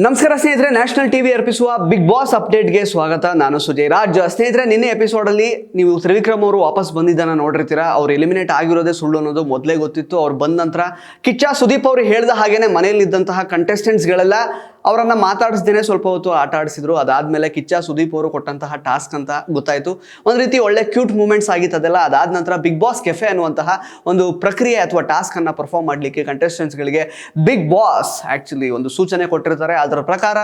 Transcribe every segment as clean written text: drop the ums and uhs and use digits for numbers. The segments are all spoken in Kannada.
ನಮಸ್ಕಾರ ಸ್ನೇಹಿತರೆ, ನ್ಯಾಷನಲ್ ಟಿವಿ ಅರ್ಪಿಸುವ ಬಿಗ್ ಬಾಸ್ ಅಪ್ಡೇಟ್ಗೆ ಸ್ವಾಗತ. ನಾನು ಸುಜಯ್ ರಾಜ್. ಸ್ನೇಹಿತರೆ, ನಿನ್ನೆ ಎಪಿಸೋಡಲ್ಲಿ ನೀವು ತ್ರಿವಿಕ್ರಮ್ ಅವರು ವಾಪಸ್ ಬಂದಿದ್ದಾನ ನೋಡಿರ್ತೀರಾ. ಅವ್ರು ಎಲಿಮಿನೇಟ್ ಆಗಿರೋದೇ ಸುಳ್ಳು ಅನ್ನೋದು ಮೊದಲೇ ಗೊತ್ತಿತ್ತು. ಅವ್ರು ಬಂದ ನಂತರ ಕಿಚ್ಚ ಸುದೀಪ್ ಅವರು ಹೇಳಿದ ಹಾಗೇನೆ ಮನೆಯಲ್ಲಿದ್ದಂತಹ ಕಂಟೆಸ್ಟೆಂಟ್ಸ್ಗಳೆಲ್ಲ ಅವರನ್ನು ಮಾತಾಡಿಸ್ದೇನೆ ಸ್ವಲ್ಪ ಹೊತ್ತು ಆಟ ಆಡಿಸಿದ್ರು. ಅದಾದಮೇಲೆ ಕಿಚ್ಚ ಸುದೀಪ್ ಅವರು ಕೊಟ್ಟಂತಹ ಟಾಸ್ಕ್ ಅಂತ ಗೊತ್ತಾಯಿತು. ಒಂದು ರೀತಿ ಒಳ್ಳೆ ಕ್ಯೂಟ್ ಮೂಮೆಂಟ್ಸ್ ಆಗಿತ್ತದೆಲ್ಲ. ಅದಾದ ನಂತರ ಬಿಗ್ ಬಾಸ್ ಕೆಫೆ ಅನ್ನುವಂತಹ ಒಂದು ಪ್ರಕ್ರಿಯೆ ಅಥವಾ ಟಾಸ್ಕನ್ನು ಪರ್ಫಾರ್ಮ್ ಮಾಡಲಿಕ್ಕೆ ಕಂಟೆಸ್ಟೆಂಟ್ಸ್ಗಳಿಗೆ ಬಿಗ್ ಬಾಸ್ ಆ್ಯಕ್ಚುಲಿ ಒಂದು ಸೂಚನೆ ಕೊಟ್ಟಿರ್ತಾರೆ. ಅದರ ಪ್ರಕಾರ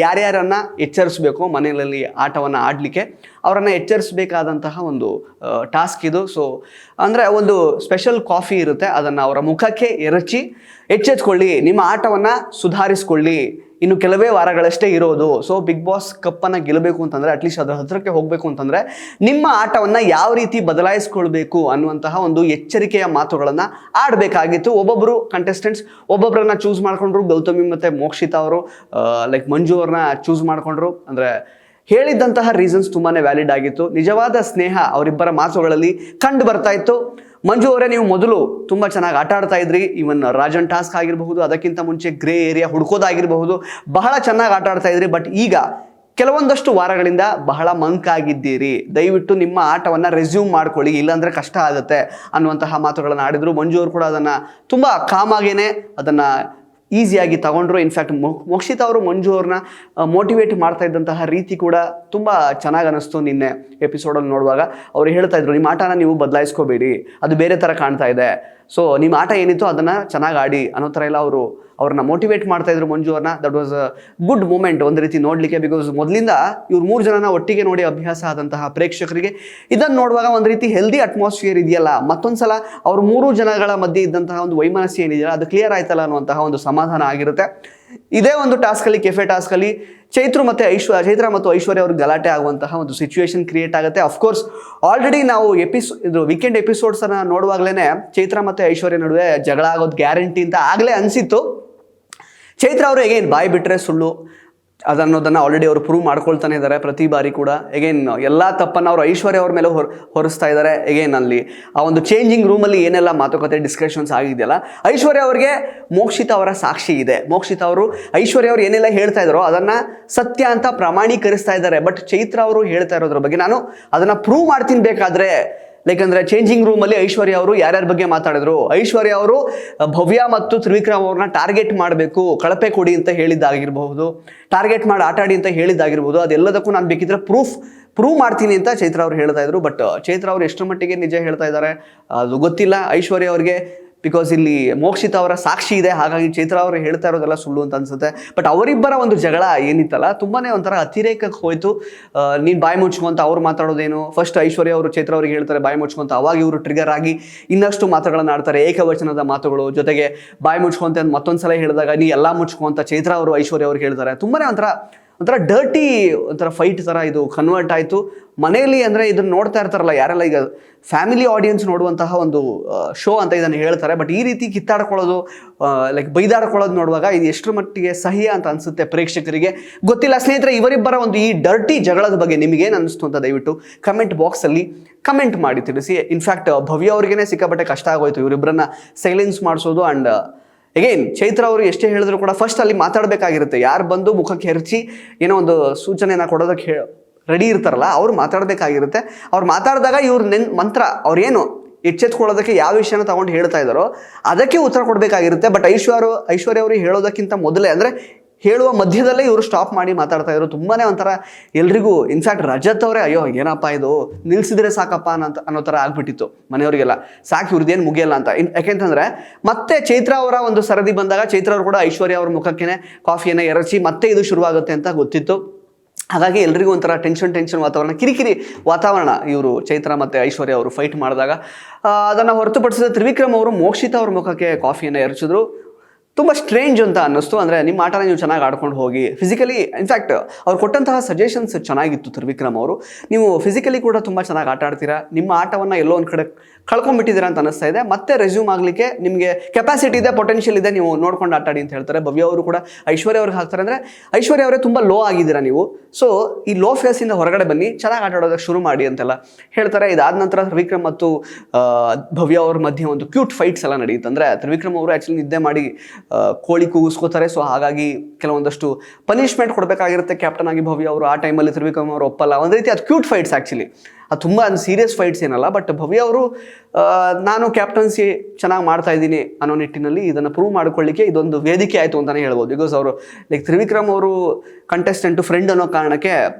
ಯಾರ್ಯಾರನ್ನ ಎಚ್ಚರಿಸಬೇಕು ಮನೆಯಲ್ಲಿ ಆಟವನ್ನು ಆಡಲಿಕ್ಕೆ ಅವರನ್ನು ಎಚ್ಚರಿಸಬೇಕಾದಂತಹ ಒಂದು ಟಾಸ್ಕ್ ಇದು. ಸೊ ಅಂದರೆ ಒಂದು ಸ್ಪೆಷಲ್ ಕಾಫಿ ಇರುತ್ತೆ, ಅದನ್ನು ಅವರ ಮುಖಕ್ಕೆ ಎರಚಿ ಎಚ್ಚೆತ್ಕೊಳ್ಳಿ, ನಿಮ್ಮ ಆಟವನ್ನು ಸುಧಾರಿಸ್ಕೊಳ್ಳಿ, ಇನ್ನು ಕೆಲವೇ ವಾರಗಳಷ್ಟೇ ಇರೋದು. ಸೊ ಬಿಗ್ ಬಾಸ್ ಕಪ್ಪನ್ನು ಗೆಲ್ಲಬೇಕು ಅಂತಂದರೆ, ಅಟ್ಲೀಸ್ಟ್ ಅದರ ಹತ್ತಿರಕ್ಕೆ ಹೋಗಬೇಕು ಅಂತಂದರೆ ನಿಮ್ಮ ಆಟವನ್ನು ಯಾವ ರೀತಿ ಬದಲಾಯಿಸ್ಕೊಳ್ಬೇಕು ಅನ್ನುವಂತಹ ಒಂದು ಎಚ್ಚರಿಕೆಯ ಮಾತುಗಳನ್ನು ಆಡಬೇಕಾಗಿತ್ತು. ಒಬ್ಬೊಬ್ಬರು ಕಂಟೆಸ್ಟೆಂಟ್ಸ್ ಒಬ್ಬೊಬ್ಬರನ್ನ ಚೂಸ್ ಮಾಡಿಕೊಂಡ್ರು. ಗೌತಮಿ ಮತ್ತು ಮೋಕ್ಷಿತಾ ಅವರು ಲೈಕ್ ಮಂಜು ಅವ್ರನ್ನ ಚೂಸ್ ಮಾಡಿಕೊಂಡ್ರು. ಅಂದರೆ ಹೇಳಿದ್ದಂತಹ ರೀಸನ್ಸ್ ತುಂಬಾ ವ್ಯಾಲಿಡ್ ಆಗಿತ್ತು. ನಿಜವಾದ ಸ್ನೇಹ ಅವರಿಬ್ಬರ ಮಾತುಗಳಲ್ಲಿ ಕಂಡು ಬರ್ತಾ ಇತ್ತು. ಮಂಜು ಅವರೇ, ನೀವು ಮೊದಲು ತುಂಬ ಚೆನ್ನಾಗಿ ಆಟ ಆಡ್ತಾ ಇದ್ರಿ. ಇವನ್ ರಾಜನ್ ಟಾಸ್ಕ್ ಆಗಿರಬಹುದು, ಅದಕ್ಕಿಂತ ಮುಂಚೆ ಗ್ರೇ ಏರಿಯಾ ಹುಡ್ಕೋದಾಗಿರಬಹುದು, ಬಹಳ ಚೆನ್ನಾಗಿ ಆಟ ಆಡ್ತಾ ಇದ್ರಿ. ಬಟ್ ಈಗ ಕೆಲವೊಂದಷ್ಟು ವಾರಗಳಿಂದ ಬಹಳ ಮಂಕಾಗಿದ್ದೀರಿ. ದಯವಿಟ್ಟು ನಿಮ್ಮ ಆಟವನ್ನು ರೆಸ್ಯೂಮ್ ಮಾಡ್ಕೊಳ್ಳಿ, ಇಲ್ಲಾಂದರೆ ಕಷ್ಟ ಆಗುತ್ತೆ ಅನ್ನುವಂತಹ ಮಾತುಗಳನ್ನು ಆಡಿದರು. ಮಂಜು ಅವರು ಕೂಡ ಅದನ್ನು ತುಂಬ ಕಾಮಾಗೇನೆ ಅದನ್ನು ಈಸಿಯಾಗಿ ತಗೊಂಡ್ರು. ಇನ್ಫ್ಯಾಕ್ಟ್ ಮೋಕ್ಷಿತಾ ಅವರು ಮಂಜು ಅವ್ರನ್ನ ಮೋಟಿವೇಟ್ ಮಾಡ್ತಾ ಇದ್ದಂತಹ ರೀತಿ ಕೂಡ ತುಂಬ ಚೆನ್ನಾಗಿ ಅನ್ನಿಸ್ತು. ನಿನ್ನೆ ಎಪಿಸೋಡಲ್ಲಿ ನೋಡುವಾಗ ಅವರು ಹೇಳ್ತಾ ಇದ್ರು, ನಿಮ್ಮ ಆಟನ ನೀವು ಬದಲಾಯಿಸ್ಕೋಬೇಡಿ, ಅದು ಬೇರೆ ಥರ ಕಾಣ್ತಾ ಇದೆ, ಸೊ ನಿಮ್ಮ ಆಟ ಏನಿತ್ತು ಅದನ್ನು ಚೆನ್ನಾಗಿ ಆಡಿ ಅನ್ನೋ ಥರ ಎಲ್ಲ ಅವ್ರನ್ನ ಮೋಟಿವೇಟ್ ಮಾಡ್ತಾ ಇದ್ರು ಮಂಜು ಅವ್ರನ್ನ. That was a good moment ಒಂದು ರೀತಿ ನೋಡಲಿಕ್ಕೆ. ಬಿಕಾಸ್ ಮೊದಲಿಂದ ಇವ್ರು 3 ಜನನ ಒಟ್ಟಿಗೆ ನೋಡಿ ಅಭ್ಯಾಸ ಆದಂತಹ ಪ್ರೇಕ್ಷಕರಿಗೆ ಇದನ್ನು ನೋಡುವಾಗ ಒಂದು ರೀತಿ ಹೆಲ್ದಿ ಅಟ್ಮಾಸ್ಫಿಯರ್ ಇದೆಯಲ್ಲ, ಮತ್ತೊಂದು ಸಲ ಅವ್ರು 3 ಜನಗಳ ಮಧ್ಯೆ ಇದ್ದಂತಹ ಒಂದು ವೈಮನಸ್ಸು ಏನಿದೆಯಲ್ಲ ಅದು ಕ್ಲಿಯರ್ ಆಯ್ತಲ್ಲ ಅನ್ನುವಂತಹ ಒಂದು ಸಮಾಧಾನ ಆಗಿರುತ್ತೆ. ಇದೇ ಒಂದು ಟಾಸ್ಕಲ್ಲಿ, ಕೆಫೆ ಟಾಸ್ಕಲ್ಲಿ ಚೈತ್ರ ಮತ್ತು ಐಶ್ವರ್ಯ ಅವ್ರಿಗೆ ಗಲಾಟೆ ಆಗುವಂತಹ ಒಂದು ಸಿಚುವೇಶನ್ ಕ್ರಿಯೇಟ್ ಆಗುತ್ತೆ. ಅಫ್ಕೋರ್ಸ್ ಆಲ್ರೆಡಿ ನಾವು ಇದು ವೀಕೆಂಡ್ ಎಪಿಸೋಡ್ಸನ್ನು ನೋಡುವಾಗಲೇ ಚೈತ್ರ ಮತ್ತು ಐಶ್ವರ್ಯ ನಡುವೆ ಜಗಳ ಆಗೋದು ಗ್ಯಾರಂಟಿ ಅಂತ ಆಗಲೇ ಅನಿಸಿತ್ತು. ಚೈತ್ರ ಅವರು ಎಗೇನ್ ಬಾಯಿ ಬಿಟ್ಟರೆ ಸುಳ್ಳು ಅದನ್ನೋದನ್ನು ಆಲ್ರೆಡಿ ಅವರು ಪ್ರೂವ್ ಮಾಡ್ಕೊಳ್ತಾನೆ ಇದ್ದಾರೆ ಪ್ರತಿ ಬಾರಿ ಕೂಡ. ಎಗೇನ್ ಎಲ್ಲ ತಪ್ಪನ್ನು ಅವರು ಐಶ್ವರ್ಯ ಅವ್ರ ಮೇಲೆ ಹೊರಿಸ್ತಾ ಇದ್ದಾರೆ. ಎಗೇನ್ ಅಲ್ಲಿ ಆ ಒಂದು ಚೇಂಜಿಂಗ್ ರೂಮಲ್ಲಿ ಏನೆಲ್ಲ ಮಾತುಕತೆ ಡಿಸ್ಕಷನ್ಸ್ ಆಗಿದೆಯಲ್ಲ, ಐಶ್ವರ್ಯ ಅವ್ರಿಗೆ ಮೋಕ್ಷಿತಾ ಅವರ ಸಾಕ್ಷಿ ಇದೆ. ಮೋಕ್ಷಿತಾ ಅವರು ಐಶ್ವರ್ಯ ಅವ್ರು ಏನೆಲ್ಲ ಹೇಳ್ತಾ ಇದ್ದಾರೋ ಅದನ್ನು ಸತ್ಯ ಅಂತ ಪ್ರಮಾಣೀಕರಿಸ್ತಾ ಇದ್ದಾರೆ. ಬಟ್ ಚೈತ್ರ ಅವರು ಹೇಳ್ತಾ ಇರೋದ್ರ ಬಗ್ಗೆ ನಾನು ಅದನ್ನು ಪ್ರೂವ್ ಮಾಡ್ತೀನಿ ಬೇಕಾದರೆ. ಲೈಕ್ ಅಂದರೆ ಚೇಂಜಿಂಗ್ ರೂಮಲ್ಲಿ ಐಶ್ವರ್ಯ ಅವರು ಯಾರ್ಯಾರ ಬಗ್ಗೆ ಮಾತಾಡಿದ್ರು, ಐಶ್ವರ್ಯ ಅವರು ಭವ್ಯ ಮತ್ತು ತ್ರಿವಿಕ್ರಮ್ ಅವ್ರನ್ನ ಟಾರ್ಗೆಟ್ ಮಾಡಬೇಕು, ಕಳಪೆ ಕೊಡಿ ಅಂತ ಹೇಳಿದ್ದಾಗಿರ್ಬಹುದು, ಟಾರ್ಗೆಟ್ ಮಾಡಿ ಆಟಾಡಿ ಅಂತ ಹೇಳಿದ್ದಾಗಿರ್ಬೋದು. ಅದೆಲ್ಲದಕ್ಕೂ ನಾನು ಬೇಕಿದ್ರೆ ಪ್ರೂವ್ ಮಾಡ್ತೀನಿ ಅಂತ ಚೈತ್ರ ಅವ್ರು ಹೇಳ್ತಾ ಇದ್ರು. ಬಟ್ ಚೈತ್ರ ಅವರು ಎಷ್ಟರ ಮಟ್ಟಿಗೆ ನಿಜ ಹೇಳ್ತಾ ಇದ್ದಾರೆ ಅದು ಗೊತ್ತಿಲ್ಲ. ಐಶ್ವರ್ಯ ಅವ್ರಿಗೆ ಬಿಕಾಸ್ ಇಲ್ಲಿ ಮೋಕ್ಷಿತಾ ಅವರ ಸಾಕ್ಷಿ ಇದೆ, ಹಾಗಾಗಿ ಚೈತ್ರ ಅವರು ಹೇಳ್ತಾ ಇರೋದೆಲ್ಲ ಸುಳ್ಳು ಅಂತ ಅನ್ಸುತ್ತೆ. ಬಟ್ ಅವರಿಬ್ಬರ ಒಂದು ಜಗಳ ಏನಿತ್ತಲ್ಲ ತುಂಬಾ ಒಂಥರ ಅತಿರೇಕಕ್ಕೆ ಹೋಯ್ತು. ನೀನು ಬಾಯಿ ಮುಚ್ಕೊಂತ ಅವ್ರು ಮಾತಾಡೋದೇನು, ಫಸ್ಟ್ ಐಶ್ವರ್ಯ ಅವರು ಚೈತ್ರ ಅವ್ರಿಗೆ ಹೇಳ್ತಾರೆ ಬಾಯಿ ಮುಚ್ಕೊಂತ, ಅವಾಗ ಇವರು ಟ್ರಿಗರ್ ಆಗಿ ಇನ್ನಷ್ಟು ಮಾತುಗಳನ್ನು ಆಡ್ತಾರೆ, ಏಕವಚನದ ಮಾತುಗಳು, ಜೊತೆಗೆ ಬಾಯಿ ಮುಚ್ಕೊಂತ ಅಂತ ಮತ್ತೊಂದ್ಸಲ ಹೇಳಿದಾಗ ನೀ ಎಲ್ಲ ಮುಚ್ಕೊಂತ ಚೈತ್ರ ಅವರು ಐಶ್ವರ್ಯ ಅವ್ರಿಗೆ ಹೇಳ್ತಾರೆ. ತುಂಬಾ ಒಂಥರ ಡರ್ಟಿ ಒಂಥರ ಫೈಟ್ ಥರ ಇದು ಕನ್ವರ್ಟ್ ಆಯಿತು ಮನೆಯಲ್ಲಿ. ಅಂದರೆ ಇದನ್ನು ನೋಡ್ತಾ ಇರ್ತಾರಲ್ಲ ಯಾರೆಲ್ಲ, ಈಗ ಫ್ಯಾಮಿಲಿ ಆಡಿಯನ್ಸ್ ನೋಡುವಂತಹ ಒಂದು ಶೋ ಅಂತ ಇದನ್ನು ಹೇಳ್ತಾರೆ. ಬಟ್ ಈ ರೀತಿ ಕಿತ್ತಾಡ್ಕೊಳ್ಳೋದು, ಲೈಕ್ ಬೈದಾಡ್ಕೊಳ್ಳೋದು ನೋಡುವಾಗ ಇದು ಎಷ್ಟರ ಮಟ್ಟಿಗೆ ಸಹ್ಯ ಅಂತ ಅನಿಸುತ್ತೆ ಪ್ರೇಕ್ಷಕರಿಗೆ ಗೊತ್ತಿಲ್ಲ. ಸ್ನೇಹಿತರೆ, ಇವರಿಬ್ಬರ ಒಂದು ಈ ಡರ್ಟಿ ಜಗಳದ ಬಗ್ಗೆ ನಿಮಗೇನು ಅನ್ನಿಸ್ತು ಅಂತ ದಯವಿಟ್ಟು ಕಮೆಂಟ್ ಬಾಕ್ಸಲ್ಲಿ ಕಮೆಂಟ್ ಮಾಡಿ ತಿಳಿಸಿ. ಇನ್ಫ್ಯಾಕ್ಟ್ ಭವ್ಯ ಅವ್ರಿಗೇ ಸಿಕ್ಕಾಪಟ್ಟೆ ಕಷ್ಟ ಆಗೋಯ್ತು ಇವರಿಬ್ಬರನ್ನ ಸೈಲೆನ್ಸ್ ಮಾಡಿಸೋದು. ಆ್ಯಂಡ್ ಎಗೇನ್ ಚೈತ್ರ ಅವರು ಎಷ್ಟೇ ಹೇಳಿದ್ರು ಕೂಡ ಫಸ್ಟ್ ಅಲ್ಲಿ ಮಾತಾಡಬೇಕಾಗಿರುತ್ತೆ. ಯಾರು ಬಂದು ಮುಖಕ್ಕೆ ಹೆರಚಿ ಏನೋ ಒಂದು ಸೂಚನೆನ ಕೊಡೋದಕ್ಕೆ ರೆಡಿ ಇರ್ತಾರಲ್ಲ ಅವ್ರು ಮಾತಾಡಬೇಕಾಗಿರುತ್ತೆ. ಅವ್ರು ಮಾತಾಡಿದಾಗ ಇವ್ರ ಮಂತ್ರ ಅವ್ರೇನು ಎಚ್ಚೆತ್ಕೊಳ್ಳೋದಕ್ಕೆ ಯಾವ ವಿಷಯನ ತಗೊಂಡು ಹೇಳ್ತಾ ಇದ್ದಾರೋ ಅದಕ್ಕೆ ಉತ್ತರ ಕೊಡಬೇಕಾಗಿರುತ್ತೆ. ಬಟ್ ಐಶ್ವರ್ಯ ಅವರು ಹೇಳೋದಕ್ಕಿಂತ ಮೊದಲೇ, ಅಂದರೆ ಹೇಳುವ ಮಧ್ಯದಲ್ಲೇ ಇವರು ಸ್ಟಾಪ್ ಮಾಡಿ ಮಾತಾಡ್ತಾ ಇದ್ರು. ತುಂಬಾ ಒಂಥರ ಎಲ್ರಿಗೂ, ಇನ್ಫ್ಯಾಕ್ಟ್ ರಜತ್ ಅವರೇ ಅಯ್ಯೋ ಏನಪ್ಪ ಇದು ನಿಲ್ಸಿದ್ರೆ ಸಾಕಪ್ಪ ಅನ್ನೋ ಥರ ಆಗ್ಬಿಟ್ಟಿತ್ತು ಮನೆಯವರಿಗೆಲ್ಲ. ಸಾಕು ಇವ್ರದ್ದೇನು ಮುಗಿಯಲ್ಲ ಅಂತ. ಯಾಕೆಂತಂದರೆ ಮತ್ತೆ ಚೈತ್ರ ಅವರ ಒಂದು ಸರದಿ ಬಂದಾಗ ಚೈತ್ರ ಅವರು ಕೂಡ ಐಶ್ವರ್ಯ ಅವ್ರ ಮುಖಕ್ಕೆ ಕಾಫಿಯನ್ನು ಎರಚಿ ಮತ್ತೆ ಇದು ಶುರುವಾಗುತ್ತೆ ಅಂತ ಗೊತ್ತಿತ್ತು. ಹಾಗಾಗಿ ಎಲ್ರಿಗೂ ಒಂಥರ ಟೆನ್ಷನ್ ವಾತಾವರಣ, ಕಿರಿಕಿರಿ ವಾತಾವರಣ ಇವರು ಚೈತ್ರ ಮತ್ತು ಐಶ್ವರ್ಯ ಅವರು ಫೈಟ್ ಮಾಡಿದಾಗ. ಅದನ್ನು ಹೊರತುಪಡಿಸಿದ ತ್ರಿವಿಕ್ರಮ್ ಅವರು ಮೋಕ್ಷಿತಾ ಅವ್ರ ಮುಖಕ್ಕೆ ಕಾಫಿಯನ್ನು ಎರಚಿದ್ರು. ತುಂಬ ಸ್ಟ್ರೇಂಜ್ ಅಂತ ಅನ್ನಿಸ್ತು. ಅಂದರೆ ನಿಮ್ಮ ಆಟನ ನೀವು ಚೆನ್ನಾಗಿ ಆಡ್ಕೊಂಡು ಹೋಗಿ ಫಿಸಿಕಲಿ, ಇನ್ಫ್ಯಾಕ್ಟ್ ಅವ್ರು ಕೊಟ್ಟಂತಹ ಸಜೆಷನ್ಸ್ ಚೆನ್ನಾಗಿತ್ತು ತ್ರಿವಿಕ್ರಮ್ ಅವರು. ನೀವು ಫಿಸಿಕಲಿ ಕೂಡ ತುಂಬ ಚೆನ್ನಾಗಿ ಆಟ ಆಡ್ತೀರಾ, ನಿಮ್ಮ ಆಟವನ್ನು ಎಲ್ಲೋ ಒಂದು ಕಡೆ ಕಳ್ಕೊಂಡ್ಬಿಟ್ಟಿದ್ದೀರಾ ಅಂತ ಅನ್ನಿಸ್ತಾ ಇದೆ. ಮತ್ತೆ ರೆಸ್ಯೂಮ್ ಆಗಲಿಕ್ಕೆ ನಿಮಗೆ ಕೆಪಾಸಿಟಿ ಇದೆ, ಪೊಟೆನ್ಷಿಯಲ್ ಇದೆ, ನೀವು ನೋಡ್ಕೊಂಡು ಆಟಾಡಿ ಅಂತ ಹೇಳ್ತಾರೆ. ಭವ್ಯ ಅವರು ಕೂಡ ಐಶ್ವರ್ಯ ಅವ್ರಿಗೆ ಹಾಕ್ತಾರೆ. ಅಂದರೆ ಐಶ್ವರ್ಯ ಅವರೇ ತುಂಬ ಲೋ ಆಗಿದ್ದೀರಾ ನೀವು, ಸೊ ಈ ಲೋ ಫೇಸಿಂದ ಹೊರಗಡೆ ಬನ್ನಿ, ಚೆನ್ನಾಗಿ ಆಟ ಆಡೋದಕ್ಕೆ ಶುರು ಮಾಡಿ ಅಂತೆಲ್ಲ ಹೇಳ್ತಾರೆ. ಇದಾದ ನಂತರ ತ್ರಿವಿಕ್ರಮ್ ಮತ್ತು ಭವ್ಯ ಅವ್ರ ಮಧ್ಯೆ ಒಂದು ಕ್ಯೂಟ್ ಫೈಟ್ಸ್ ಎಲ್ಲ ನಡೆಯುತ್ತೆ. ಅಂದರೆ ತ್ರಿವಿಕ್ರಮ್ ಅವರು ಆ್ಯಕ್ಚುಲಿ ನಿದ್ದೆ ಮಾಡಿ ಕೋಳಿ ಕೂಗಿಸ್ಕೋತಾರೆ. ಸೊ ಹಾಗಾಗಿ ಕೆಲವೊಂದಷ್ಟು ಪನಿಷ್ಮೆಂಟ್ ಕೊಡಬೇಕಾಗಿರುತ್ತೆ ಕ್ಯಾಪ್ಟನ್ ಆಗಿ ಭವ್ಯ ಅವರು. ಆ ಟೈಮಲ್ಲಿ ತ್ರಿವಿಕ್ರಮ್ ಅವರು ಒಪ್ಪಲ್ಲ. ಒಂದು ರೀತಿ ಅದು ಕ್ಯೂಟ್ ಫೈಟ್ಸ್ ಆ್ಯಕ್ಚುಲಿ, ಅದು ತುಂಬ ಸೀರಿಯಸ್ ಫೈಟ್ಸ್ ಏನಲ್ಲ. ಬಟ್ ಭವ್ಯ ಅವರು ನಾನು ಕ್ಯಾಪ್ಟನ್ಸಿ ಚೆನ್ನಾಗಿ ಮಾಡ್ತಾ ಇದ್ದೀನಿ ಅನ್ನೋ ನಿಟ್ಟಿನಲ್ಲಿ ಇದನ್ನು ಪ್ರೂವ್ ಮಾಡ್ಕೊಳ್ಳಿಕ್ಕೆ ಇದೊಂದು ವೇದಿಕೆ ಆಯಿತು ಅಂತಲೇ ಹೇಳ್ಬೋದು. ಬಿಕಾಸ್ ಅವರು ಲೈಕ್ ತ್ರಿವಿಕ್ರಮ್ ಅವರು ಕಂಟೆಸ್ಟೆಂಟು ಫ್ರೆಂಡ್ ಅನ್ನೋ ಕಾರಣಕ್ಕೆ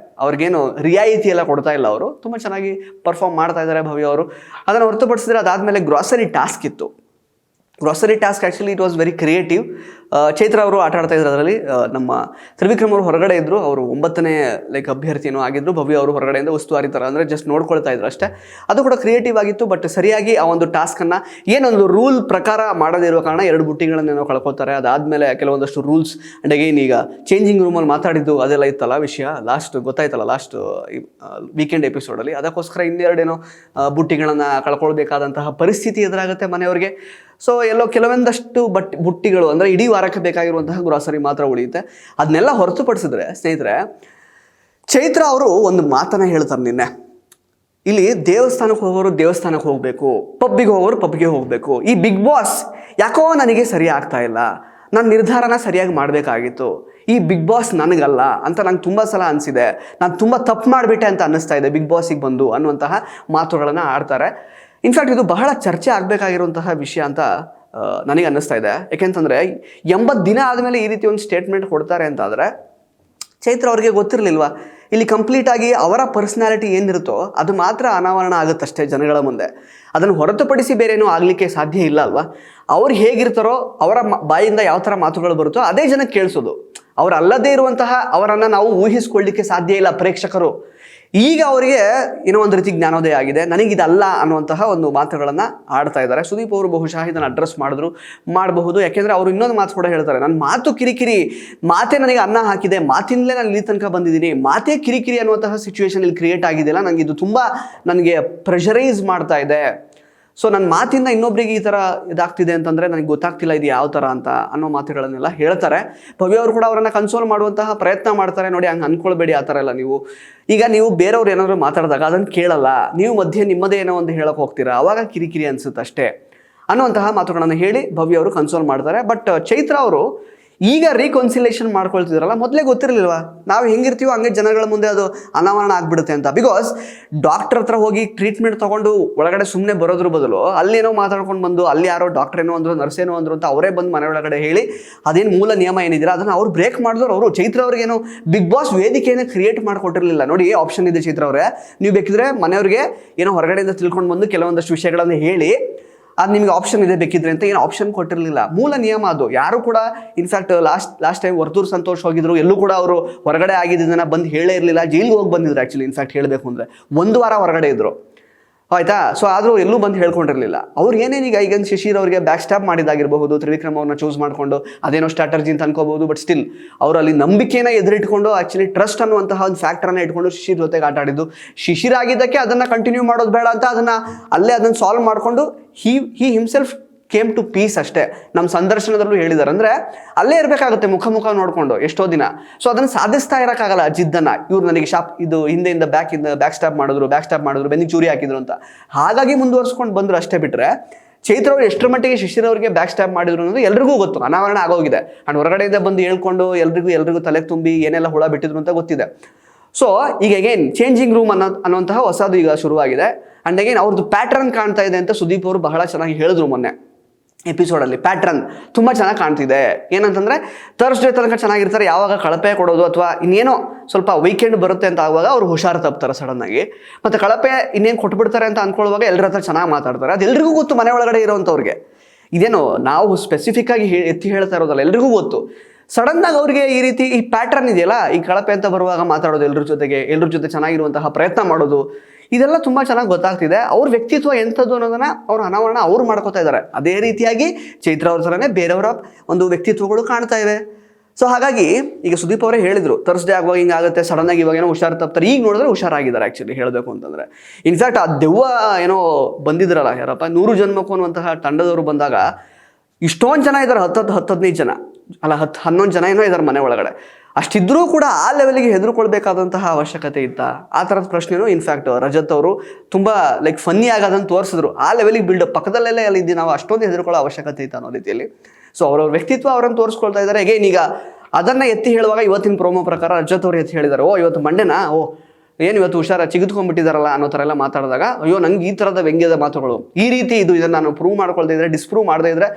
ಅವ್ರಿಗೇನು ರಿಯಾಯಿತಿ ಎಲ್ಲ ಕೊಡ್ತಾ ಇಲ್ಲ. ಅವರು ತುಂಬ ಚೆನ್ನಾಗಿ ಪರ್ಫಾರ್ಮ್ ಮಾಡ್ತಾ ಇದ್ದಾರೆ ಭವ್ಯ ಅವರು. ಅದನ್ನು ಹೊರತುಪಡಿಸಿದ್ರೆ ಅದಾದಮೇಲೆ ಗ್ರಾಸರಿ ಟಾಸ್ಕ್ ಇತ್ತು. Grocery task actually it was very creative. Chaitra ಅವರು ಆಟ ಆಡ್ತಾ ಇದ್ರು ಅದರಲ್ಲಿ. ನಮ್ಮ ತ್ರಿವಿಕ್ರಮ್ ಅವರು ಹೊರಗಡೆ ಇದ್ದರು. ಅವರು 9ನೇ ಲೈಕ್ ಅಭ್ಯರ್ಥಿನೂ ಆಗಿದ್ರು. ಭವ್ಯ ಅವರು ಹೊರಗಡೆಯಿಂದ ಉಸ್ತುವಾರಿ ಥರ ಅಂದರೆ ಜಸ್ಟ್ ನೋಡ್ಕೊಳ್ತಾ ಇದ್ರು ಅಷ್ಟೇ. ಅದು ಕೂಡ ಕ್ರಿಯೇಟಿವ್ ಆಗಿತ್ತು. ಬಟ್ ಸರಿಯಾಗಿ ಆ ಒಂದು ಟಾಸ್ಕನ್ನು ಏನೊಂದು ರೂಲ್ ಪ್ರಕಾರ ಮಾಡದಿರುವ ಕಾರಣ 2 ಬುಟ್ಟಿಗಳನ್ನೇನೋ ಕಳ್ಕೊತಾರೆ. ಅದಾದಮೇಲೆ ಕೆಲವೊಂದಷ್ಟು ರೂಲ್ಸ್ ಆ್ಯಂಡ್ ಅಗೈನ್ ಈಗ ಚೇಂಜಿಂಗ್ ರೂಮಲ್ಲಿ ಮಾತಾಡಿದ್ದು ಅದೆಲ್ಲ ಇತ್ತಲ್ಲ ವಿಷಯ, ಗೊತ್ತಾಯ್ತಲ್ಲ ಲಾಸ್ಟ್ ವೀಕೆಂಡ್ ಎಪಿಸೋಡಲ್ಲಿ. ಅದಕ್ಕೋಸ್ಕರ ಇನ್ನೆರಡೇನೋ ಬುಟ್ಟಿಗಳನ್ನು ಕಳ್ಕೊಳ್ಬೇಕಾದಂತಹ ಪರಿಸ್ಥಿತಿ ಎದುರಾಗುತ್ತೆ ಮನೆಯವ್ರಿಗೆ. ಸೊ ಎಲ್ಲೋ ಕೆಲವೊಂದಷ್ಟು ಬುಟ್ಟಿಗಳು ಅಂದರೆ ಇಡೀ ವಾರಕ್ಕೆ ಬೇಕಾಗಿರುವಂತಹ ಗ್ರಾಸರಿ ಮಾತ್ರ ಉಳಿಯುತ್ತೆ. ಅದನ್ನೆಲ್ಲ ಹೊರತುಪಡಿಸಿದ್ರೆ ಸ್ನೇಹಿತರೆ, ಚೈತ್ರ ಅವರು ಒಂದು ಮಾತನ್ನ ಹೇಳ್ತಾರೆ ನಿನ್ನೆ. ಇಲ್ಲಿ ದೇವಸ್ಥಾನಕ್ಕೆ ಹೋಗೋರು ದೇವಸ್ಥಾನಕ್ಕೆ ಹೋಗಬೇಕು, ಪಬ್ಬಿಗೆ ಹೋಗೋರು ಪಬ್ಗೆ ಹೋಗಬೇಕು. ಈ ಬಿಗ್ ಬಾಸ್ ಯಾಕೋ ನನಗೆ ಸರಿ ಆಗ್ತಾ ಇಲ್ಲ, ನನ್ನ ನಿರ್ಧಾರನ ಸರಿಯಾಗಿ ಮಾಡಬೇಕಾಗಿತ್ತು, ಈ ಬಿಗ್ ಬಾಸ್ ನನಗಲ್ಲ ಅಂತ ನಂಗೆ ತುಂಬ ಸಲ ಅನಿಸಿದೆ, ನಾನು ತುಂಬ ತಪ್ಪು ಮಾಡಿಬಿಟ್ಟೆ ಅಂತ ಅನ್ನಿಸ್ತಾ ಇದೆ ಬಿಗ್ ಬಾಸಿಗೆ ಬಂದು ಅನ್ನುವಂತಹ ಮಾತುಗಳನ್ನು ಆಡ್ತಾರೆ. ಇನ್ಫ್ಯಾಕ್ಟ್ ಇದು ಬಹಳ ಚರ್ಚೆ ಆಗಬೇಕಾಗಿರುವಂತಹ ವಿಷಯ ಅಂತ ನನಗೆ ಅನ್ನಿಸ್ತಾ ಇದೆ. ಯಾಕೆಂತಂದರೆ 80 ದಿನ ಆದಮೇಲೆ ಈ ರೀತಿ ಒಂದು ಸ್ಟೇಟ್ಮೆಂಟ್ ಕೊಡ್ತಾರೆ ಅಂತಾದರೆ ಚೈತ್ರ ಅವ್ರಿಗೆ ಗೊತ್ತಿರಲಿಲ್ವಾ ಇಲ್ಲಿ ಕಂಪ್ಲೀಟಾಗಿ ಅವರ ಪರ್ಸ್ನಾಲಿಟಿ ಏನಿರುತ್ತೋ ಅದು ಮಾತ್ರ ಅನಾವರಣ ಆಗುತ್ತಷ್ಟೇ ಜನಗಳ ಮುಂದೆ. ಅದನ್ನು ಹೊರತುಪಡಿಸಿ ಬೇರೇನೂ ಆಗಲಿಕ್ಕೆ ಸಾಧ್ಯ ಇಲ್ಲ ಅಲ್ವಾ. ಅವ್ರು ಹೇಗಿರ್ತಾರೋ ಅವರ ಬಾಯಿಂದ ಯಾವ ಥರ ಮಾತುಗಳು ಬರುತ್ತೋ ಅದೇ ಜನಕ್ಕೆ ಕೇಳಿಸೋದು. ಅವರಲ್ಲದೇ ಇರುವಂತಹ ಅವರನ್ನು ನಾವು ಊಹಿಸ್ಕೊಳ್ಳಿಕ್ಕೆ ಸಾಧ್ಯ ಇಲ್ಲ ಪ್ರೇಕ್ಷಕರು. ಈಗ ಅವರಿಗೆ ಏನೋ ಒಂದು ರೀತಿ ಜ್ಞಾನೋದಯ ಆಗಿದೆ, ನನಗಿದಲ್ಲ ಅನ್ನುವಂತಹ ಒಂದು ಮಾತುಗಳನ್ನು ಆಡ್ತಾ ಇದ್ದಾರೆ. ಸುದೀಪ್ ಅವರು ಬಹುಶಃ ಇದನ್ನು ಅಡ್ರೆಸ್ ಮಾಡಬಹುದು. ಯಾಕೆಂದರೆ ಅವರು ಇನ್ನೊಂದು ಮಾತು ಕೂಡ ಹೇಳ್ತಾರೆ, ನನ್ನ ಮಾತು ಕಿರಿಕಿರಿ, ಮಾತೇ ನನಗೆ ಅನ್ನ ಹಾಕಿದೆ, ಮಾತಿನಲ್ಲೇ ನಾನು ಇಲ್ಲಿ ತನಕ ಬಂದಿದ್ದೀನಿ, ಮಾತೇ ಕಿರಿಕಿರಿ ಅನ್ನುವಂತಹ ಸಿಚುವೇಶನ್ ಇಲ್ಲಿ ಕ್ರಿಯೇಟ್ ಆಗಿದೆಯಲ್ಲ, ನನಗೆ ಇದು ತುಂಬ ನನಗೆ ಪ್ರೆಷರೈಸ್ ಮಾಡ್ತಾ ಇದೆ. ಸೊ ನನ್ನ ಮಾತಿಂದ ಇನ್ನೊಬ್ಬರಿಗೆ ಈ ಥರ ಇದಾಗ್ತಿದೆ ಅಂತಂದರೆ ನನಗೆ ಗೊತ್ತಾಗ್ತಿಲ್ಲ ಇದು ಯಾವ ಥರ ಅಂತ ಅನ್ನೋ ಮಾತುಗಳನ್ನೆಲ್ಲ ಹೇಳ್ತಾರೆ. ಭವ್ಯ ಅವರು ಕೂಡ ಅವರನ್ನು ಕನ್ಸೋಲ್ ಮಾಡುವಂತಹ ಪ್ರಯತ್ನ ಮಾಡ್ತಾರೆ. ನೋಡಿ ಹಂಗೆ ಅಂದ್ಕೊಳ್ಬೇಡಿ ಆ ಥರ ಎಲ್ಲ. ನೀವು ಬೇರೆಯವ್ರು ಏನಾದರೂ ಮಾತಾಡಿದಾಗ ಅದನ್ನು ಕೇಳಲ್ಲ, ನೀವು ಮಧ್ಯೆ ನಿಮ್ಮದೇ ಏನೋ ಒಂದು ಹೇಳೋಕೆ ಹೋಗ್ತೀರಾ, ಆವಾಗ ಕಿರಿಕಿರಿ ಅನಿಸುತ್ತೆ ಅಷ್ಟೇ ಅನ್ನುವಂತಹ ಮಾತುಗಳನ್ನು ಹೇಳಿ ಭವ್ಯ ಅವರು ಕನ್ಸೋಲ್ ಮಾಡ್ತಾರೆ. ಬಟ್ ಚೈತ್ರ ಅವರು ಈಗ ರೀಕನ್ಸಿಲೇಷನ್ ಮಾಡ್ಕೊಳ್ತಿದ್ರಲ್ಲ, ಮೊದಲೇ ಗೊತ್ತಿರಲಿಲ್ವಾ ನಾವು ಹೆಂಗಿರ್ತೀವೋ ಹಂಗೆ ಜನಗಳ ಮುಂದೆ ಅದು ಅನಾವರಣ ಆಗಿಬಿಡುತ್ತೆ ಅಂತ. ಬಿಕಾಸ್ ಡಾಕ್ಟರ್ ಹತ್ರ ಹೋಗಿ ಟ್ರೀಟ್ಮೆಂಟ್ ತೊಗೊಂಡು ಒಳಗಡೆ ಸುಮ್ಮನೆ ಬರೋದ್ರ ಬದಲು ಅಲ್ಲೇನೋ ಮಾತಾಡ್ಕೊಂಡು ಬಂದು ಅಲ್ಲಿ ಯಾರೋ ಡಾಕ್ಟರ್ ಏನೋ ಅಂದರು, ನರ್ಸ್ ಏನೋ ಅಂದರು ಅಂತ ಅವರೇ ಬಂದು ಮನೆ ಒಳಗಡೆ ಹೇಳಿ ಅದೇನು ಮೂಲ ನಿಯಮ ಏನಿದ್ದೀರಾ ಅದನ್ನು ಅವ್ರು ಬ್ರೇಕ್ ಮಾಡಿದ್ರು. ಅವರು ಚೈತ್ರ ಅವ್ರಿಗೇನು ಬಿಗ್ ಬಾಸ್ ವೇದಿಕೆಯನ್ನು ಕ್ರಿಯೇಟ್ ಮಾಡಿಕೊಟ್ಟಿರಲಿಲ್ಲ. ನೋಡಿ ಆಪ್ಷನ್ ಇದೆ ಚೈತ್ರ ಅವರೇ, ನೀವು ಬೇಕಿದ್ರೆ ಮನೆಯವ್ರಿಗೆ ಏನೋ ಹೊರಗಡೆಯಿಂದ ತಿಳ್ಕೊಂಡು ಬಂದು ಕೆಲವೊಂದಷ್ಟು ವಿಷಯಗಳನ್ನು ಹೇಳಿ ಅದು ನಿಮಗೆ ಆಪ್ಷನ್ ಇದೆ ಬೇಕಿದ್ರೆ ಅಂತ ಏನು ಆಪ್ಷನ್ ಕೊಟ್ಟಿರಲಿಲ್ಲ. ಮೂಲ ನಿಯಮ ಅದು. ಯಾರು ಕೂಡ in fact last time Varthur Santosh ಹೋಗಿದ್ರು, ಎಲ್ಲೂ ಕೂಡ ಅವರು ಹೊರಗಡೆ ಆಗಿದ್ದನ್ನು ಬಂದು ಹೇಳೇ ಇರಲಿಲ್ಲ. ಜೈಲಿಗೆ ಹೋಗಿ ಬಂದಿದ್ರು ಆ್ಯಕ್ಚುಲಿ. ಇನ್ಫ್ಯಾಕ್ಟ್ ಹೇಳಬೇಕು ಅಂದರೆ 1 ವಾರ ಹೊರಗಡೆ ಇದ್ದರು, ಆಯಿತಾ. ಸೊ ಆದರೂ ಎಲ್ಲೂ ಬಂದು ಹೇಳ್ಕೊಂಡಿರಲಿಲ್ಲ. ಅವ್ರು ಏನೇನೀಗ ಈಗ ಶಿಶಿರ್ ಅವರಿಗೆ ಬ್ಯಾಕ್ ಸ್ಟಾಪ್ ಮಾಡಿದಾಗಿರಬಹುದು, ತ್ರಿವಿಕ್ರಮ್ ಅವ್ರನ್ನ ಚೂಸ್ ಮಾಡಿಕೊಂಡು ಅದೇನೋ ಸ್ಟ್ರಾಟರ್ಜಿ ಅಂತ ಅನ್ಕೋಬಹುದು. ಬಟ್ ಸ್ಟಿಲ್ ಅವರು ಅಲ್ಲಿ ನಂಬಿಕೆನ ಎದುರಿಟ್ಕೊಂಡು ಆ್ಯಕ್ಚುಲಿ ಟ್ರಸ್ಟ್ ಅನ್ನುವಂತಹ ಒಂದು ಫ್ಯಾಕ್ಟರನ್ನು ಇಟ್ಕೊಂಡು ಶಿಶಿರ್ ಜೊತೆಗೆ ಆಟ ಆಡಿದ್ದು. ಶಿಶಿರ್ ಆಗಿದ್ದಕ್ಕೆ ಅದನ್ನು ಕಂಟಿನ್ಯೂ ಮಾಡೋದು ಬೇಡ ಅಂತ ಅದನ್ನು ಸಾಲ್ವ್ ಮಾಡಿಕೊಂಡು he himself came to peace ಅಷ್ಟೇ. ನಮ್ಮ ಸಂದರ್ಶನದಲ್ಲೂ ಹೇಳಿದ್ದಾರೆ, ಅಂದರೆ ಅಲ್ಲೇ ಇರಬೇಕಾಗುತ್ತೆ ಮುಖ ನೋಡಿಕೊಂಡು ಎಷ್ಟೋ ದಿನ. ಸೊ ಅದನ್ನು ಸಾಧಿಸ್ತಾ ಇರೋಕ್ಕಾಗಲ್ಲ ಜಿದ್ದನ್ನು. ಇವ್ರು ನನಗೆ ಹಿಂದೆಯಿಂದ ಬ್ಯಾಕ್ ಸ್ಟಾಪ್ ಮಾಡಿದ್ರು, ಬೆನ್ನಿಗೆ ಚೂರಿ ಹಾಕಿದ್ರು ಅಂತ. ಹಾಗಾಗಿ ಮುಂದುವರ್ಸ್ಕೊಂಡು ಬಂದರು ಅಷ್ಟೇ. ಬಿಟ್ಟರೆ ಚೈತ್ರ ಅವರು ಎಷ್ಟರ ಮಟ್ಟಿಗೆ ಶಿಶಿರ್ ಅವರಿಗೆ ಬ್ಯಾಕ್ ಸ್ಟಾಪ್ ಮಾಡಿದ್ರು ಅನ್ನೋದು ಎಲ್ರಿಗೂ ಗೊತ್ತು, ಅನಾವರಣ ಆಗೋಗಿದೆ. ಆ್ಯಂಡ್ ಹೊರಗಡೆಯಿಂದ ಬಂದು ಹೇಳ್ಕೊಂಡು ಎಲ್ರಿಗೂ ತಲೆಗೆ ತುಂಬಿ ಏನೆಲ್ಲ ಹುಳ ಬಿಟ್ಟಿದ್ರು ಅಂತ ಗೊತ್ತಿದೆ. ಸೊ ಈಗ ಅಗೇನ್ ಚೇಂಜಿಂಗ್ ರೂಮ್ ಅನ್ನುವಂತಹ ಹೊಸದು ಈಗ ಶುರುವಾಗಿದೆ. ಆ್ಯಂಡ್ ಅಗೇನ್ ಅವ್ರದ್ದು ಪ್ಯಾಟ್ರನ್ ಕಾಣ್ತಾ ಇದೆ ಅಂತ ಸುದೀಪ್ ಅವರು ಬಹಳ ಚೆನ್ನಾಗಿ ಹೇಳಿದ್ರು ಮೊನ್ನೆ ಎಪಿಸೋಡಲ್ಲಿ. ಪ್ಯಾಟ್ರನ್ ತುಂಬ ಚೆನ್ನಾಗಿ ಕಾಣ್ತಿದೆ. ಏನಂತಂದರೆ ಥರ್ಸ್ಡೇ ತನಕ ಚೆನ್ನಾಗಿರ್ತಾರೆ, ಯಾವಾಗ ಕಳಪೆ ಕೊಡೋದು ಅಥವಾ ಇನ್ನೇನೋ ಸ್ವಲ್ಪ ವೀಕೆಂಡ್ ಬರುತ್ತೆ ಅಂತ ಆಗುವಾಗ ಅವರು ಹುಷಾರು ತಪ್ತಾರೆ ಸಡನ್ನಾಗಿ. ಮತ್ತು ಕಳಪೆ ಇನ್ನೇನು ಕೊಟ್ಬಿಡ್ತಾರೆ ಅಂತ ಅಂದ್ಕೊಳ್ಳುವಾಗ ಎಲ್ಲರ ಹತ್ರ ಚೆನ್ನಾಗಿ ಮಾತಾಡ್ತಾರೆ. ಅದು ಎಲ್ರಿಗೂ ಗೊತ್ತು, ಮನೆ ಒಳಗಡೆ ಇರೋವಂಥವ್ರಿಗೆ. ಇದೇನೋ ನಾವು ಸ್ಪೆಸಿಫಿಕ್ಕಾಗಿ ಎತ್ತಿ ಹೇಳ್ತಾ ಇರೋದಲ್ಲ, ಎಲ್ರಿಗೂ ಗೊತ್ತು. ಸಡನ್ನಾಗಿ ಅವ್ರಿಗೆ ಈ ರೀತಿ ಈ ಪ್ಯಾಟ್ರನ್ ಇದೆಯಲ್ಲ, ಈ ಕಳಪೆ ಅಂತ ಬರುವಾಗ ಮಾತಾಡೋದು, ಎಲ್ಲರ ಜೊತೆ ಚೆನ್ನಾಗಿರುವಂತಹ ಪ್ರಯತ್ನ ಮಾಡೋದು, ಇದೆಲ್ಲ ತುಂಬ ಚೆನ್ನಾಗಿ ಗೊತ್ತಾಗ್ತಿದೆ. ಅವ್ರ ವ್ಯಕ್ತಿತ್ವ ಎಂಥದ್ದು ಅನ್ನೋದನ್ನು ಅವ್ರ ಅನಾವರಣ ಅವ್ರು ಮಾಡ್ಕೋತಾ ಇದ್ದಾರೆ. ಅದೇ ರೀತಿಯಾಗಿ ಚೈತ್ರ ಅವ್ರ ಥರನೇ ಬೇರೆಯವರ ಒಂದು ವ್ಯಕ್ತಿತ್ವಗಳು ಕಾಣ್ತಾ ಇವೆ. ಸೊ ಹಾಗಾಗಿ ಈಗ ಸುದೀಪ್ ಅವರೇ ಹೇಳಿದರು, ಥರ್ಸ್ಡೇ ಆಗುವಾಗ ಹಿಂಗಾಗುತ್ತೆ, ಸಡನ್ನಾಗಿ ಇವಾಗ ಏನೋ ಹುಷಾರು ತಪ್ತಾರೆ. ಈಗ ನೋಡಿದ್ರೆ ಹುಷಾರಾಗಿದ್ದಾರೆ ಆ್ಯಕ್ಚುಲಿ ಹೇಳಬೇಕು ಅಂತಂದರೆ. ಇನ್ಫ್ಯಾಕ್ಟ್ ಆ ದೆವ್ವ ಏನೋ ಬಂದಿದ್ರಲ್ಲ, ಯಾರಪ್ಪ 100 ಜನ್ಮಕ್ಕೂ ಅನ್ನುವಂತಹ ತಂಡದವರು ಬಂದಾಗ ಇಷ್ಟೊಂದು ಜನ ಇದ್ದಾರೆ, 10-15 ಜನ ಅಲ್ಲ 11 ಜನ ಏನೋ ಇದ್ದಾರೆ ಮನೆ ಒಳಗಡೆ. ಅಷ್ಟಿದ್ರೂ ಕೂಡ ಆ ಲೆವೆಲ್ಗೆ ಹೆದರ್ಕೊಳ್ಬೇಕಾದಂತಹ ಅವಶ್ಯಕತೆ ಇತ್ತ? ಆ ಥರದ ಪ್ರಶ್ನೆನೂ ಇನ್ಫ್ಯಾಕ್ಟ್ ರಜತ್ ಅವರು ತುಂಬ ಫನ್ನಿ ಆಗೋದನ್ನು ತೋರಿಸಿದ್ರು. ಆ ಲೆವೆಲಿಗೆ ಬಿಲ್ಡಪ್ ಪಕ್ಕದಲ್ಲೆಲ್ಲ ಇದ್ದು ನಾವು ಅಷ್ಟೊಂದು ಹೆದರ್ಕೊಳ್ಳೋ ಅವಶ್ಯಕತೆ ಇತ್ತು ಅನ್ನೋ ರೀತಿಯಲ್ಲಿ. ಸೊ ಅವ್ರವ್ರ ವ್ಯಕ್ತಿತ್ವ ಅವರನ್ನು ತೋರಿಸ್ಕೊಳ್ತಾ ಇದ್ದಾರೆ. ಹೇಗೆ ಈಗ ಅದನ್ನು ಎತ್ತಿ ಹೇಳುವಾಗ ಇವತ್ತಿನ ಪ್ರೋಮೋ ಪ್ರಕಾರ ರಜತ್ ಅವರು ಎತ್ತಿ ಹೇಳಿದ್ದಾರೆ, ಓ ಇವತ್ತು ಮಂಡ್ಯನಾ, ಓ ಏನು ಇವತ್ತು ಹುಷಾರ ಚಿಗಿದ್ಕೊಂಡ್ಬಿಟ್ಟಿದಾರಲ್ಲ ಅನ್ನೋ ಥರ ಎಲ್ಲ ಮಾತಾಡಿದಾಗ, ಅಯ್ಯೋ ನಂಗೆ ಈ ಥರದ ವ್ಯಂಗ್ಯದ ಮಾತುಗಳು ಈ ರೀತಿ ಇದನ್ನು ನಾನು ಪ್ರೂವ್ ಮಾಡ್ಕೊಳ್ತಾ ಇದ್ರೆ, ಡಿಸ್ಪ್ರೂವ್ ಮಾಡದೇ ಇದ್ರೆ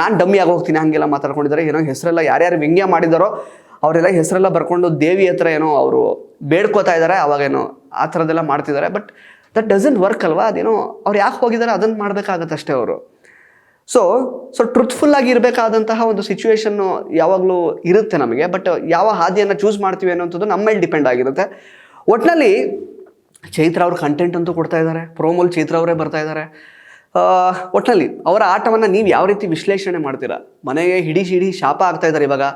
ನಾನು ಡಮ್ಮಿ ಆಗಿ ಹೋಗ್ತೀನಿ ಹಾಗೆಲ್ಲ ಮಾತಾಡ್ಕೊಂಡಿದ್ದಾರೆ. ಏನೋ ಹೆಸರೆಲ್ಲ ಯಾರ್ಯಾರು ವ್ಯಂಗ್ಯ ಮಾಡಿದಾರೋ ಅವರೆಲ್ಲ ಹೆಸರೆಲ್ಲ ಬರ್ಕೊಂಡು ದೇವಿ ಹತ್ರ ಏನೋ ಅವರು ಬೇಡ್ಕೋತಾ ಇದ್ದಾರೆ, ಅವಾಗೇನೋ ಆ ಥರದ್ದೆಲ್ಲ ಮಾಡ್ತಿದ್ದಾರೆ. ಬಟ್ ದಟ್ ಡಸಂಟ್ ವರ್ಕ್ ಅಲ್ವಾ, ಅದೇನೋ ಅವ್ರು ಯಾಕೆ ಹೋಗಿದ್ದಾರೆ ಅದನ್ನು ಮಾಡಬೇಕಾಗತ್ತೆ ಅಷ್ಟೇ ಅವರು. ಸೊ ಟ್ರುತ್ಫುಲ್ ಆಗಿ ಇರಬೇಕಾದಂತಹ ಒಂದು ಸಿಚುವೇಶನ್ನು ಯಾವಾಗಲೂ ಇರುತ್ತೆ ನಮಗೆ. ಬಟ್ ಯಾವ ಹಾದಿಯನ್ನು ಚೂಸ್ ಮಾಡ್ತೀವಿ ಅನ್ನೋಂಥದ್ದು ನಮ್ಮ ಮೇಲೆ ಡಿಪೆಂಡ್ ಆಗಿರುತ್ತೆ. ಒಟ್ಟಿನಲ್ಲಿ ಚೈತ್ರ ಅವ್ರ ಕಂಟೆಂಟ್ ಅಂತೂ ಕೊಡ್ತಾ ಇದ್ದಾರೆ, ಪ್ರೋಮೋಲ್ ಚೈತ್ರ ಅವರೇ ಬರ್ತಾ ಇದ್ದಾರೆ. ಒಟ್ಟಿನಲ್ಲಿ ಅವರ ಆಟವನ್ನು ನೀವು ಯಾವ ರೀತಿ ವಿಶ್ಲೇಷಣೆ ಮಾಡ್ತೀರಾ? ಮನೆಗೆ ಹಿಡಿ ಶಾಪ ಆಗ್ತಾ ಇದ್ದಾರೆ ಇವಾಗ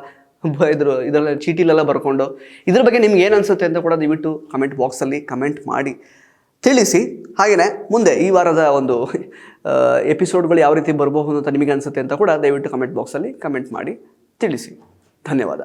ಇದರಲ್ಲಿ ಚೀಟಿಲೆಲ್ಲ ಬರ್ಕೊಂಡು. ಇದ್ರ ಬಗ್ಗೆ ನಿಮ್ಗೆ ಏನು ಅನಿಸುತ್ತೆ ಅಂತ ಕೂಡ ದಯವಿಟ್ಟು ಕಮೆಂಟ್ ಬಾಕ್ಸಲ್ಲಿ ಕಮೆಂಟ್ ಮಾಡಿ ತಿಳಿಸಿ. ಹಾಗೆಯೇ ಮುಂದೆ ಈ ವಾರದ ಒಂದು ಎಪಿಸೋಡ್ಗಳು ಯಾವ ರೀತಿ ಬರಬಹುದು ಅಂತ ನಿಮಗೆ ಅನಿಸುತ್ತೆ ಅಂತ ಕೂಡ ದಯವಿಟ್ಟು ಕಮೆಂಟ್ ಬಾಕ್ಸಲ್ಲಿ ಕಮೆಂಟ್ ಮಾಡಿ ತಿಳಿಸಿ. ಧನ್ಯವಾದ.